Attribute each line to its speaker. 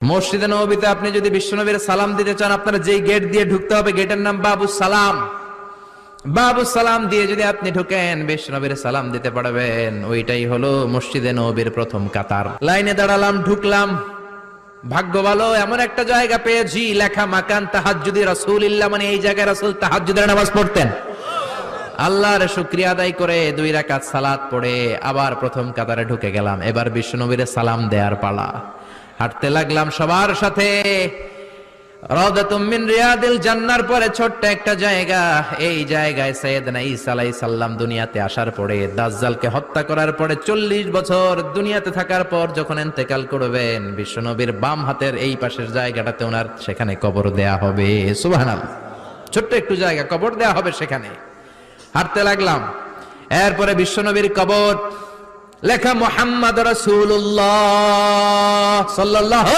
Speaker 1: মসজিদে নববীতে আপনি যদি বিশ্বনবীর সালাম দিতে চান, আপনারা যেই গেট দিয়ে ঢুকতে হবে, গেটের নাম বাবুস সালাম। বাবুস সালাম দিয়ে যদি আপনি ঢুকেন, বিশ্বনবীর সালাম দিতে পারবেন। ওইটাই হলো মসজিদে নববীর প্রথম কাতার। লাইনে দাঁড়ালাম, ঢুকলাম। ভাগ্য ভালো, এমন একটা জায়গা পেয়েছি লেখা মাকান তাহাজ্জুদি রাসূলিল্লাহ, মানে এই জায়গায় রাসূল তাহাজ্জুদের নামাজ পড়তেন। আল্লাহর শুকরিয়া আদায় করে 2 রাকাত সালাত পড়ে আবার প্রথম কাতারে ঢুকে গেলাম। এবার বিশ্বনবীর সালাম দেওয়ার পালা। হাঁটতে লাগলাম সবার সাথে। রাউদাতুম মিন রিয়াদিল জান্নার পরে ছোট্ট একটা জায়গা, এই জায়গায় সাইয়েদনা ঈসা আলাইহিস সালাম দুনিয়াতে আসার পরে, দাজ্জালকে হত্যা করার পরে 40 বছর দুনিয়াতে থাকার পর যখন ইন্তেকাল করবেন, বিশ্বনবীর বাম হাতের এই পাশের জায়গাটাতে ওনার সেখানে কবর দেয়া হবে। সুবহানাল্লাহ। ছোট্ট একটু জায়গা, কবর দেয়া হবে সেখানে। হাঁটতে লাগলাম। এরপরে বিশ্বনবীর কবর, লেখা মুহাম্মদ রাসূলুল্লাহ সাল্লাল্লাহু